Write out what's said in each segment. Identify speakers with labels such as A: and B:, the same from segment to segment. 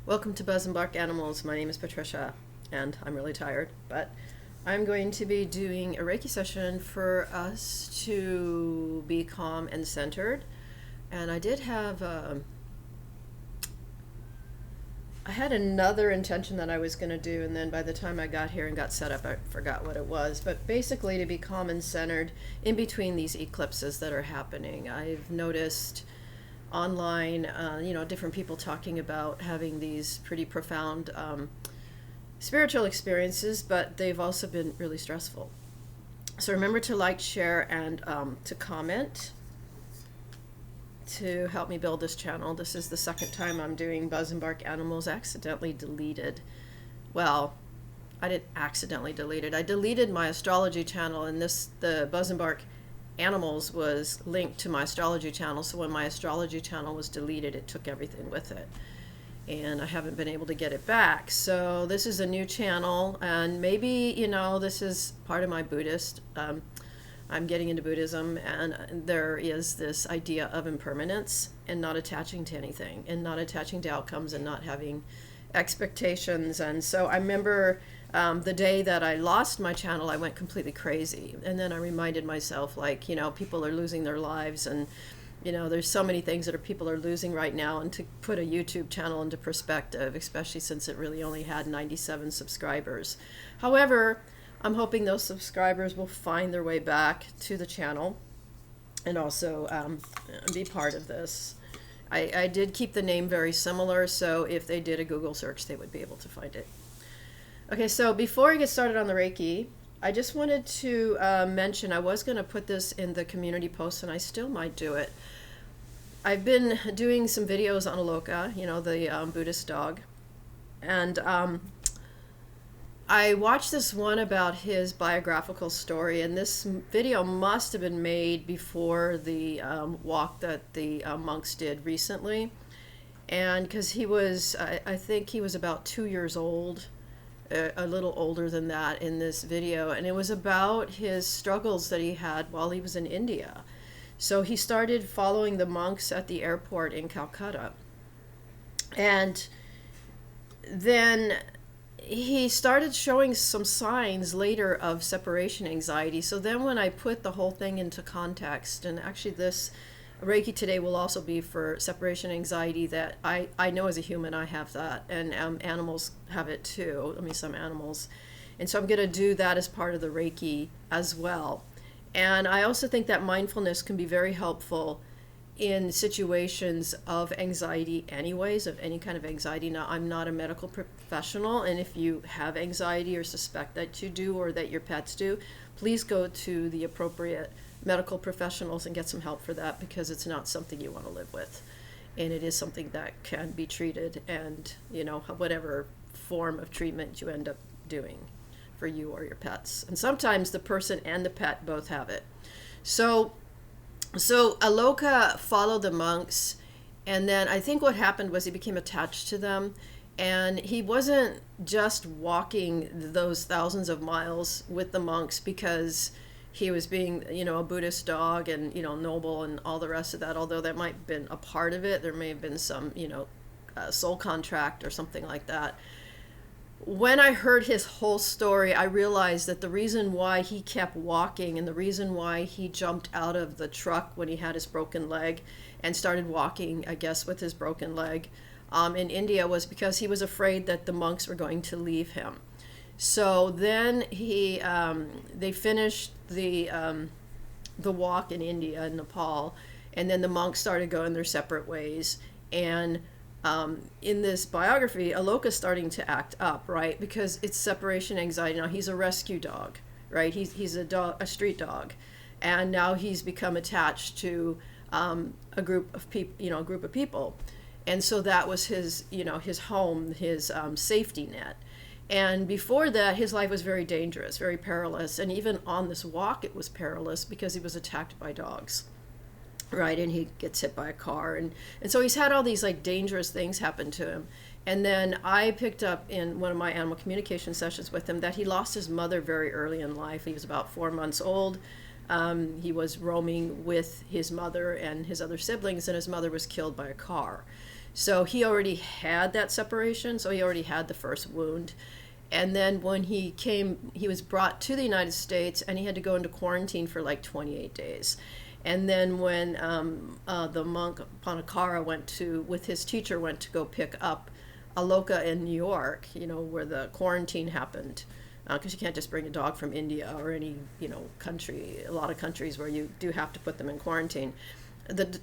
A: Welcome to Buzz and Bark Animals. My name is Patricia, and I'm really tired, but I'm going to be doing a Reiki session for us to be calm and centered. And I did have, I had another intention that I was going to do, and then by the time I got here and got set up, I forgot what it was. But basically, to be calm and centered in between these eclipses that are happening. I've noticed online, different people talking about having these pretty profound spiritual experiences, but they've also been really stressful. So remember to like, share, and to comment to help me build this channel. This is the second time I'm doing Buzz and Bark Animals. Accidentally deleted. Well, I didn't accidentally delete it. I deleted my astrology channel, and the Buzz and Bark Animals was linked to my astrology channel, so when my astrology channel was deleted, it took everything with it, and I haven't been able to get it back. So this is a new channel, and maybe this is part of my Buddhist, I'm getting into Buddhism, and there is this idea of impermanence and not attaching to anything and not attaching to outcomes and not having expectations. And so I remember the day that I lost my channel, I went completely crazy. And then I reminded myself, people are losing their lives, and there's so many things that people are losing right now. And to put a YouTube channel into perspective, especially since it really only had 97 subscribers. However, I'm hoping those subscribers will find their way back to the channel and also be part of this. I did keep the name very similar, so if they did a Google search, they would be able to find it. Okay, so before I get started on the Reiki, I just wanted to mention, I was going to put this in the community post, and I still might do it. I've been doing some videos on Aloka, the Buddhist dog, and I watched this one about his biographical story, and this video must have been made before the walk that the monks did recently. And because he was, I think he was about 2 years old, a little older than that in this video, and it was about his struggles that he had while he was in India. So he started following the monks at the airport in Calcutta, and then he started showing some signs later of separation anxiety. So then when I put the whole thing into context, and actually this Reiki today will also be for separation anxiety, that I know as a human I have that, and animals have it too. I mean, some animals. And so I'm going to do that as part of the Reiki as well. And I also think that mindfulness can be very helpful in situations of anxiety anyways, of any kind of anxiety. Now, I'm not a medical professional, and if you have anxiety or suspect that you do or that your pets do, please go to the appropriate medical professionals and get some help for that, because it's not something you want to live with, and it is something that can be treated, and whatever form of treatment you end up doing for you or your pets. And sometimes the person and the pet both have it. So Aloka followed the monks, and then I think what happened was he became attached to them, and he wasn't just walking those thousands of miles with the monks because he was being, a Buddhist dog and, noble and all the rest of that, although that might have been a part of it. There may have been some, soul contract or something like that. When I heard his whole story, I realized that the reason why he kept walking and the reason why he jumped out of the truck when he had his broken leg and started walking, I guess, with his broken leg in India was because he was afraid that the monks were going to leave him. So then they finished the walk in India and Nepal, and then the monks started going their separate ways. And in this biography, Aloka's starting to act up, right? Because it's separation anxiety. Now he's a rescue dog, right? He's a street dog, and now he's become attached to a group of people, and so that was his home, his safety net. And before that, his life was very dangerous, very perilous. And even on this walk, it was perilous because he was attacked by dogs, right? And he gets hit by a car. And so he's had all these dangerous things happen to him. And then I picked up in one of my animal communication sessions with him that he lost his mother very early in life. He was about 4 months old. He was roaming with his mother and his other siblings, and his mother was killed by a car. So he already had that separation, so he already had the first wound. And then when he came, he was brought to the United States, and he had to go into quarantine for like 28 days. And then when the monk Panakara with his teacher, went to go pick up Aloka in New York, where the quarantine happened, because you can't just bring a dog from India or any, country, a lot of countries where you do have to put them in quarantine.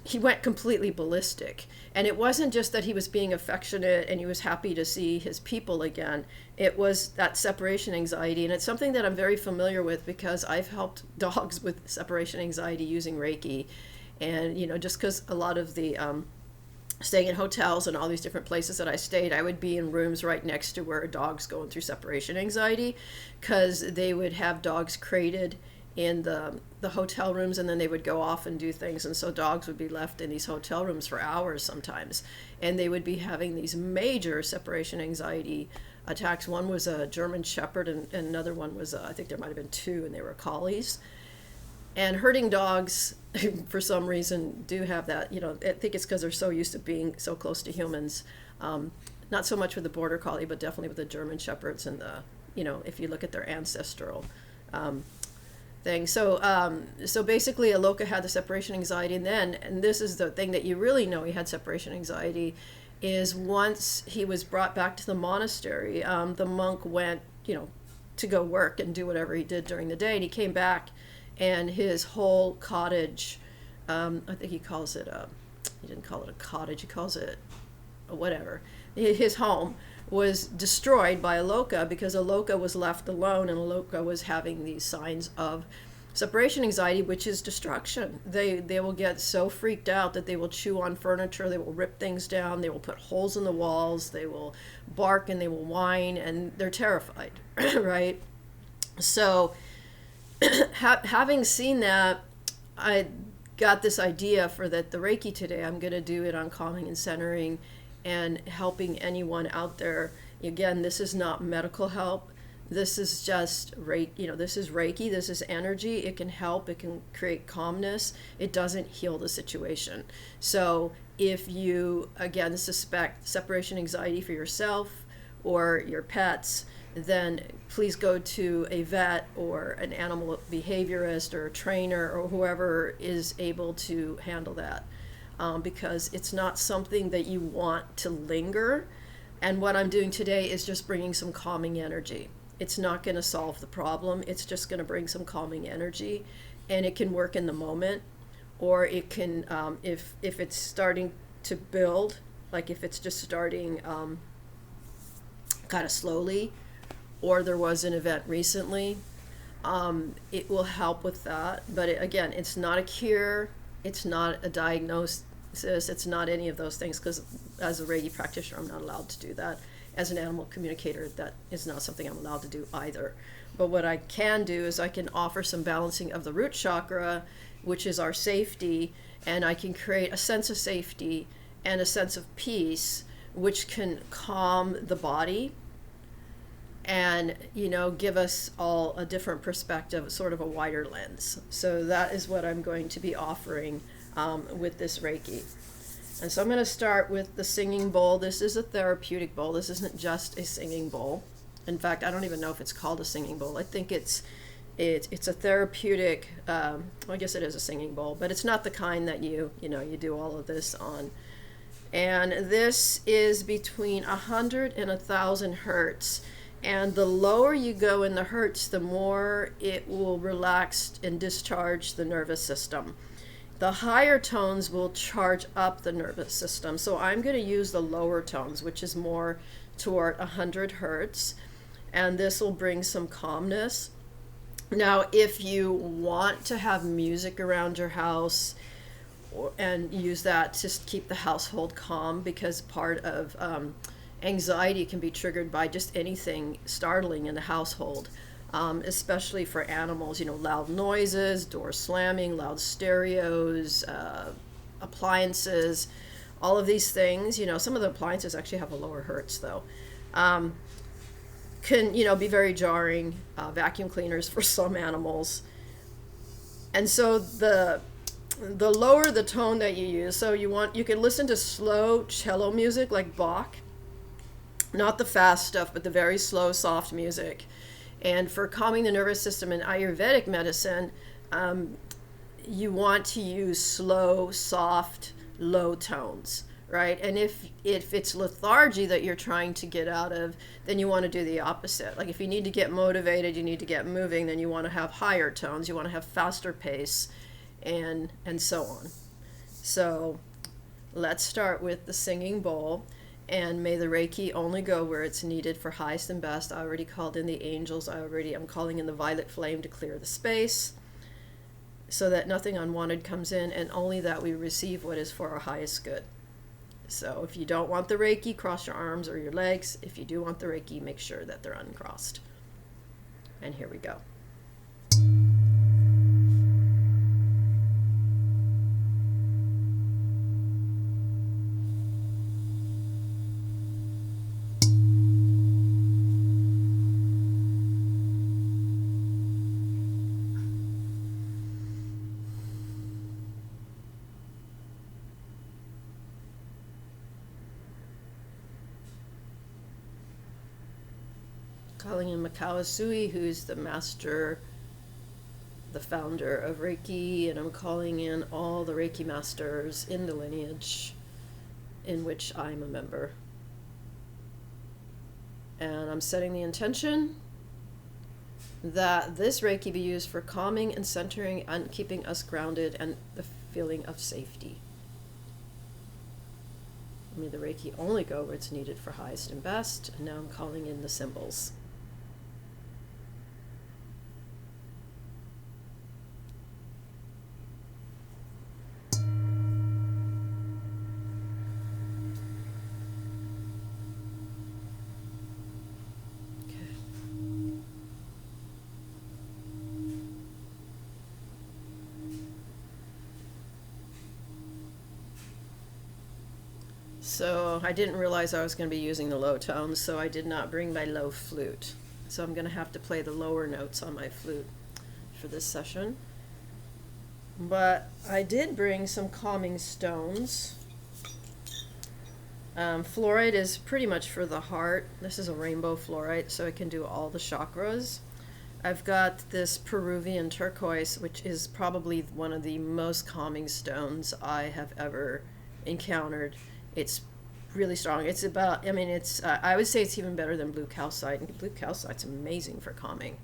A: He went completely ballistic. And it wasn't just that he was being affectionate and he was happy to see his people again. It was that separation anxiety. And it's something that I'm very familiar with, because I've helped dogs with separation anxiety using Reiki. And, just because a lot of the staying in hotels and all these different places that I stayed, I would be in rooms right next to where a dog's going through separation anxiety, because they would have dogs crated in the hotel rooms, and then they would go off and do things, and so dogs would be left in these hotel rooms for hours sometimes, and they would be having these major separation anxiety attacks. One was a German Shepherd, and another one was I think there might have been two, and they were collies. And herding dogs for some reason do have that. I think it's because they're so used to being so close to humans. Not so much with the Border Collie, but definitely with the German Shepherds and if you look at their ancestral thing. So basically Aloka had the separation anxiety, and this is the thing that you really know he had separation anxiety, is once he was brought back to the monastery, the monk went, to go work and do whatever he did during the day, and he came back, and his whole cottage, I think he calls it he didn't call it a cottage, he calls it whatever, his home was destroyed by Aloka, because Aloka was left alone, and Aloka was having these signs of separation anxiety, which is destruction. They will get so freaked out that they will chew on furniture, they will rip things down, they will put holes in the walls, they will bark, and they will whine, and they're terrified, right? So having seen that, I got this idea for the Reiki today. I'm going to do it on calming and centering and helping anyone out there. Again, this is not medical help. This is just Reiki. This is Reiki. This is energy. It can help. It can create calmness. It doesn't heal the situation. So if you, again, suspect separation anxiety for yourself or your pets, then please go to a vet or an animal behaviorist or a trainer or whoever is able to handle that. Because it's not something that you want to linger. And what I'm doing today is just bringing some calming energy. It's not going to solve the problem. It's just going to bring some calming energy, and it can work in the moment, or it can, if it's starting to build, like if it's just starting kind of slowly, or there was an event recently, it will help with that. But again, it's not a cure. It's not a diagnosis. It's not any of those things, because as a Reiki practitioner, I'm not allowed to do that. As an animal communicator, that is not something I'm allowed to do either. But what I can do is I can offer some balancing of the root chakra, which is our safety, and I can create a sense of safety and a sense of peace, which can calm the body and give us all a different perspective, sort of a wider lens. So that is what I'm going to be offering with this Reiki. And so I'm going to start with the singing bowl. This is a therapeutic bowl. This isn't just a singing bowl. In fact, I don't even know if it's called a singing bowl. I think it's a therapeutic, I guess it is a singing bowl, but it's not the kind that you do all of this on. And this is between 100 and 1,000 hertz. And the lower you go in the hertz, the more it will relax and discharge the nervous system. The higher tones will charge up the nervous system. So I'm going to use the lower tones, which is more toward 100 hertz. And this will bring some calmness. Now, if you want to have music around your house and use that to keep the household calm, because part of anxiety can be triggered by just anything startling in the household. Especially for animals, loud noises, doors slamming, loud stereos, appliances, all of these things. Some of the appliances actually have a lower hertz though. Can, be very jarring. Vacuum cleaners for some animals. And so the lower the tone that you use, so you can listen to slow cello music like Bach, not the fast stuff, but the very slow, soft music. And for calming the nervous system in Ayurvedic medicine, you want to use slow, soft, low tones, right? And if it's lethargy that you're trying to get out of, then you want to do the opposite. Like if you need to get motivated, you need to get moving, then you want to have higher tones, you want to have faster pace, and so on. So let's start with the singing bowl. And may the Reiki only go where it's needed for highest and best. I already called in the angels. I'm calling in the violet flame to clear the space so that nothing unwanted comes in, and only that we receive what is for our highest good. So if you don't want the Reiki, cross your arms or your legs. If you do want the Reiki, make sure that they're uncrossed. And here we go. Calling in Mikao Sui, who's the master, the founder of Reiki, and I'm calling in all the Reiki masters in the lineage in which I'm a member. And I'm setting the intention that this Reiki be used for calming and centering and keeping us grounded and the feeling of safety. May the Reiki only go where it's needed for highest and best. And now I'm calling in the symbols. So I didn't realize I was going to be using the low tones, so I did not bring my low flute. So I'm going to have to play the lower notes on my flute for this session. But I did bring some calming stones. Fluorite is pretty much for the heart. This is a rainbow fluorite, so it can do all the chakras. I've got this Peruvian turquoise, which is probably one of the most calming stones I have ever encountered. It's really strong. It's about, I would say it's even better than blue calcite. And blue calcite's amazing for calming.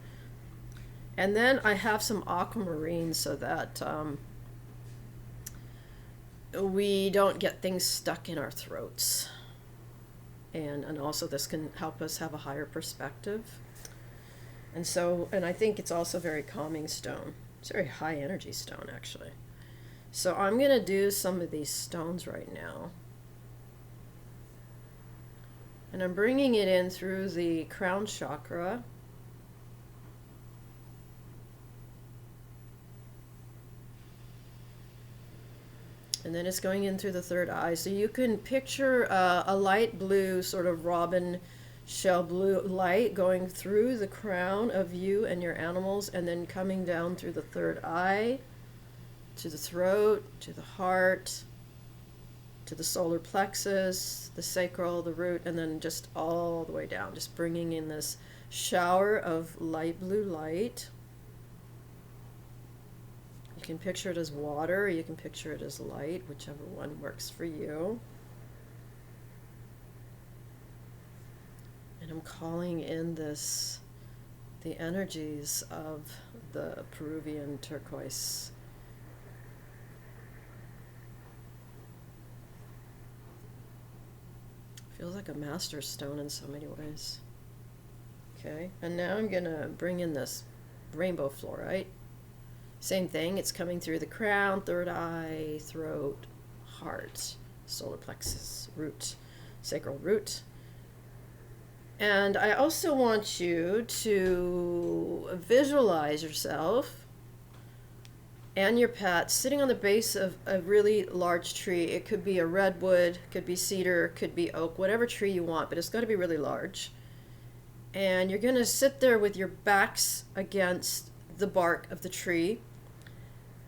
A: And then I have some aquamarine so that we don't get things stuck in our throats. And also this can help us have a higher perspective. And I think it's also a very calming stone. It's a very high energy stone, actually. So I'm going to do some of these stones right now. And I'm bringing it in through the crown chakra. And then it's going in through the third eye. So you can picture a light blue, sort of robin shell blue light going through the crown of you and your animals, and then coming down through the third eye, to the throat, to the heart, to the solar plexus, the sacral, the root, and then just all the way down, just bringing in this shower of light blue light. You can picture it as water, or you can picture it as light, whichever one works for you. And I'm calling in the energies of the Peruvian turquoise. Feels like a master stone in so many ways. Okay, and now I'm gonna bring in this rainbow fluorite. Same thing, it's coming through the crown, third eye, throat, heart, solar plexus, root, sacral root. And I also want you to visualize yourself and your pet sitting on the base of a really large tree. It could be a redwood, could be cedar, could be oak, whatever tree you want, but it's got to be really large. And you're going to sit there with your backs against the bark of the tree.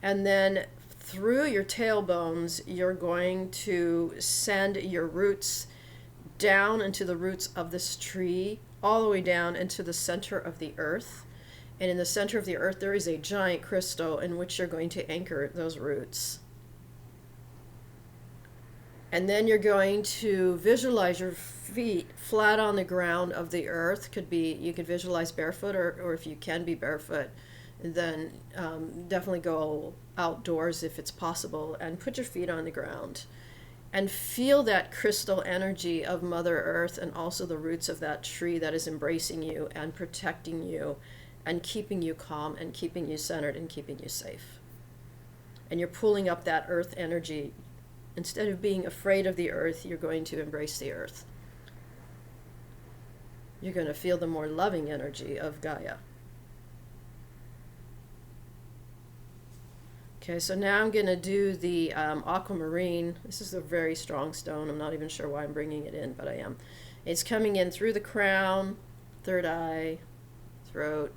A: And then through your tailbones, you're going to send your roots down into the roots of this tree, all the way down into the center of the earth. And in the center of the earth, there is a giant crystal in which you're going to anchor those roots. And then you're going to visualize your feet flat on the ground of the earth. Could be, you could visualize barefoot, or if you can be barefoot, then definitely go outdoors if it's possible and put your feet on the ground and feel that crystal energy of Mother Earth, and also the roots of that tree that is embracing you and protecting you and keeping you calm and keeping you centered and keeping you safe. And you're pulling up that earth energy. Instead of being afraid of the earth, you're going to embrace the earth. You're going to feel the more loving energy of Gaia. Okay, so now I'm going to do the aquamarine. This is a very strong stone. I'm not even sure why I'm bringing it in, but I am. It's coming in through the crown, third eye, throat,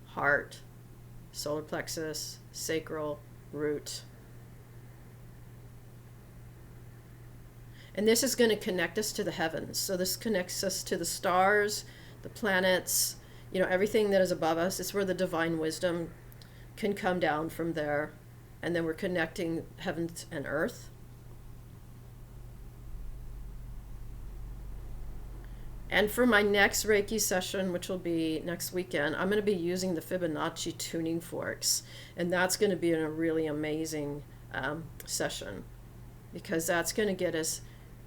A: heart, solar plexus, sacral, root. And this is going to connect us to the heavens. So this connects us to the stars, the planets, everything that is above us. It's where the divine wisdom can come down from there. And then we're connecting heaven and earth. And for my next Reiki session, which will be next weekend, I'm going to be using the Fibonacci tuning forks. And that's going to be a really amazing session, because that's going to get us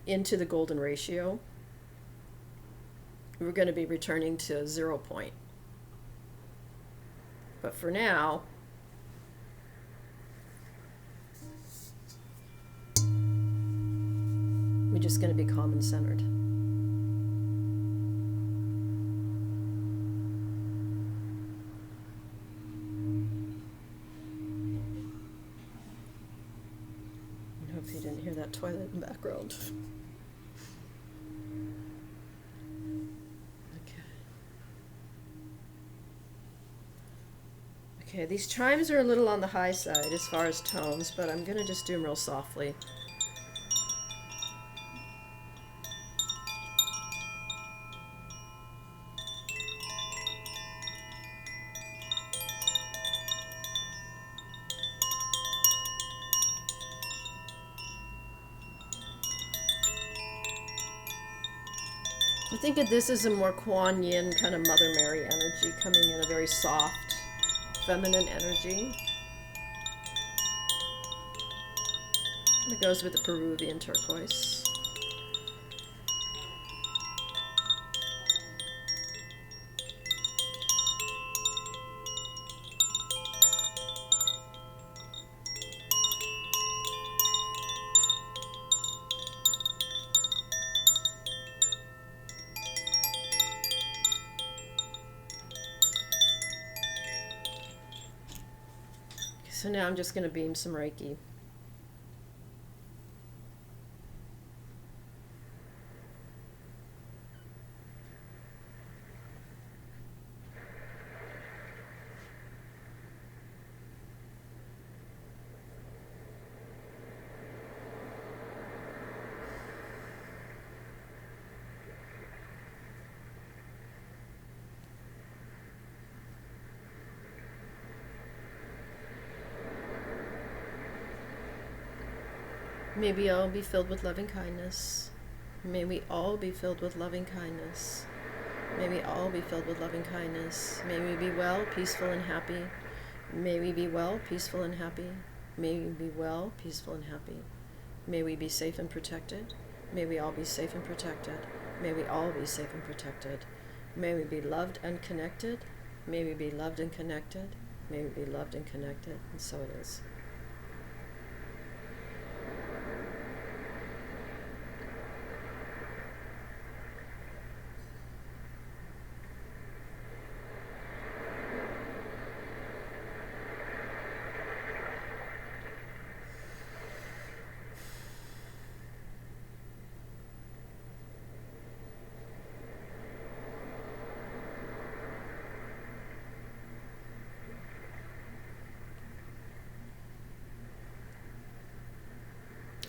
A: into the golden ratio. We're going to be returning to 0 point. But for now, we're just going to be calm and centered. I hope you didn't hear that toilet in the background. Okay, these chimes are a little on the high side as far as tones, but I'm going to just do them real softly. I think that this is a more Kuan Yin kind of Mother Mary energy, coming in a very soft, feminine energy. It goes with the Peruvian turquoise. So now I'm just going to beam some Reiki. May we all be filled with loving kindness. May we all be filled with loving kindness. May we all be filled with loving kindness. May we be well, peaceful, and happy. May we be well, peaceful, and happy. May we be well, peaceful, and happy. May we be safe and protected. May we all be safe and protected. May we all be safe and protected. May we be loved and connected. May we be loved and connected. May we be loved and connected. And so it is.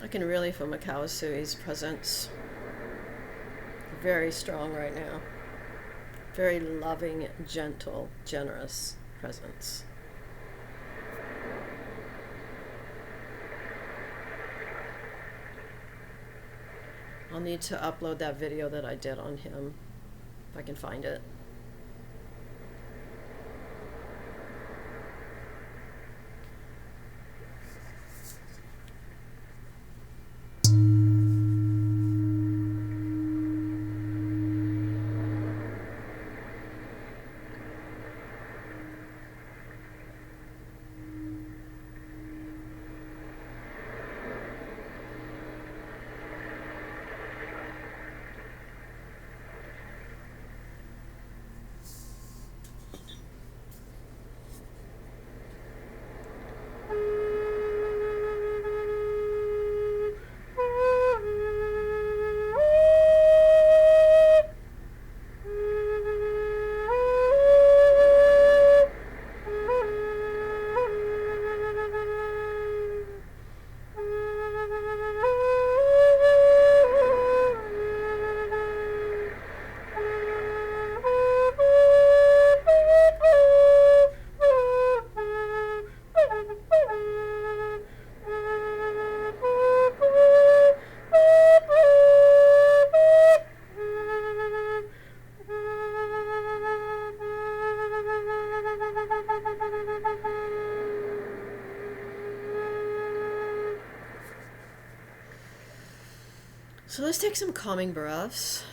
A: I can really feel Makawasui's presence. Very strong right now. Very loving, gentle, generous presence. I'll need to upload that video that I did on him, if I can find it. So let's take some calming breaths,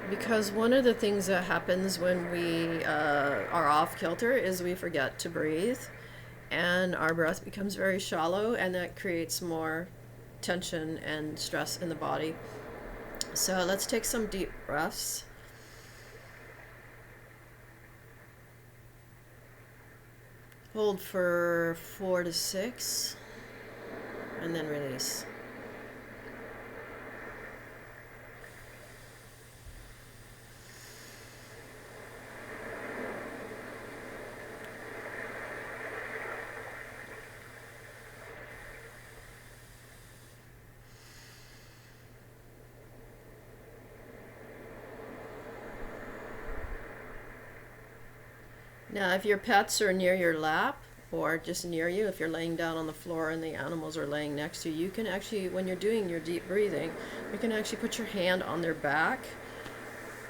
A: because one of the things that happens when we are off kilter is we forget to breathe, and our breath becomes very shallow, and that creates more tension and stress in the body. So let's take some deep breaths. Hold for 4 to 6, and then release. Now, if your pets are near your lap or just near you, if you're laying down on the floor and the animals are laying next to you, you can actually, when you're doing your deep breathing, you can actually put your hand on their back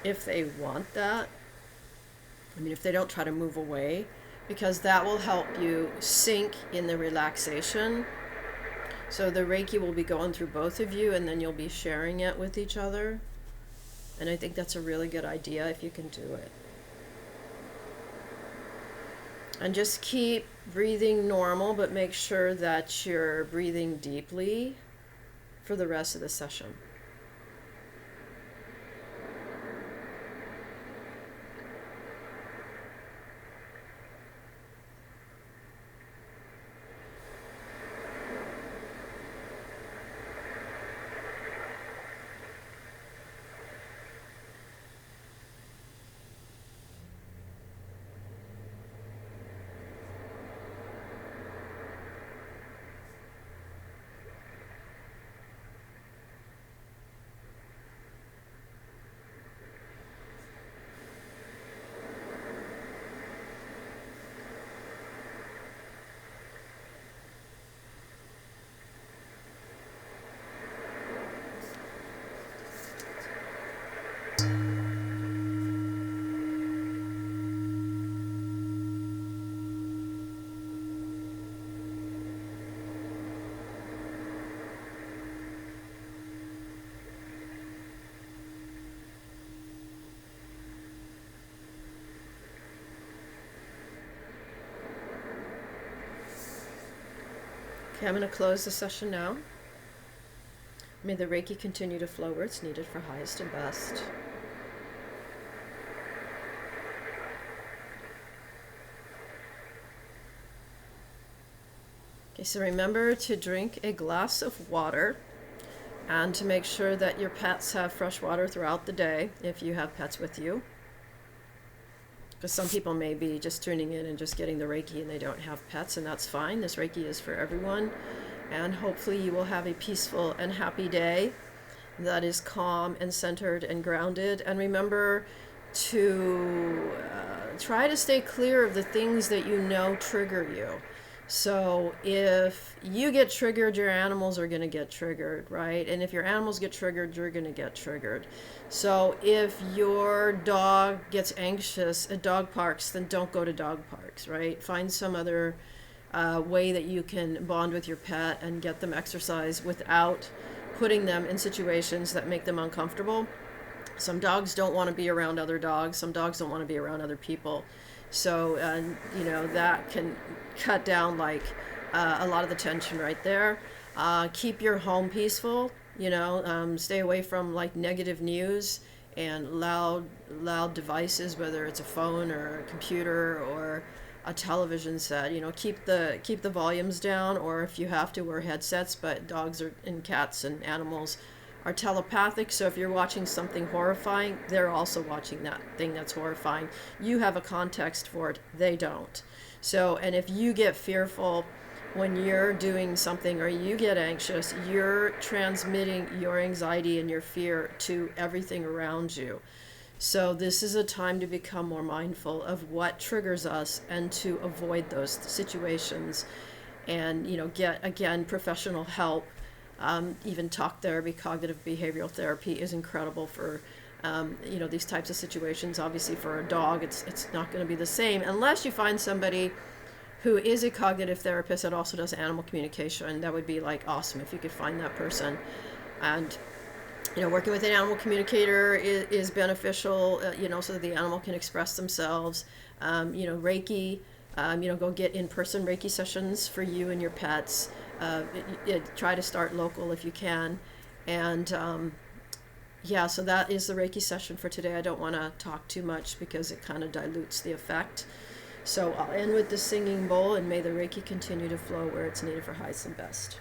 A: if they want that. I mean, if they don't try to move away, because that will help you sink in the relaxation. So the Reiki will be going through both of you, and then you'll be sharing it with each other. And I think that's a really good idea if you can do it. And just keep breathing normal, but make sure that you're breathing deeply for the rest of the session. Okay, I'm going to close the session now. May the Reiki continue to flow where it's needed for highest and best. Okay, so remember to drink a glass of water and to make sure that your pets have fresh water throughout the day if you have pets with you. Because some people may be just tuning in and just getting the Reiki and they don't have pets, and that's fine. This Reiki is for everyone. and hopefully you will have a peaceful and happy day that is calm and centered and grounded. And remember to try to stay clear of the things that you know trigger you. So if you get triggered, your animals are going to get triggered, right? And if your animals get triggered, you're going to get triggered. So if your dog gets anxious at dog parks, then don't go to dog parks, right? Find some other way that you can bond with your pet and get them exercise without putting them in situations that make them uncomfortable. Some dogs don't want to be around other dogs. Some dogs don't want to be around other people. So, that can cut down a lot of the tension right there. Keep your home peaceful, stay away from negative news and loud devices, whether it's a phone or a computer or a television set. Keep the volumes down, or if you have to, wear headsets. But dogs and cats and animals are telepathic, so if you're watching something horrifying, they're also watching that thing that's horrifying. You have a context for it, they don't. So, and if you get fearful when you're doing something or you get anxious, you're transmitting your anxiety and your fear to everything around you. So this is a time to become more mindful of what triggers us and to avoid those situations, and get, again, professional help. Even talk therapy, cognitive behavioral therapy is incredible for these types of situations. Obviously for a dog it's not going to be the same unless you find somebody who is a cognitive therapist that also does animal communication. That would be awesome if you could find that person. And working with an animal communicator is beneficial, so that the animal can express themselves. Reiki, go get in-person Reiki sessions for you and your pets. Try to start local if you can. And so that is the Reiki session for today. I don't want to talk too much because it kind of dilutes the effect. So I'll end with the singing bowl, and may the Reiki continue to flow where it's needed for highest and best.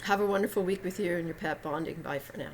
A: Have a wonderful week with you and your pet bonding. Bye for now.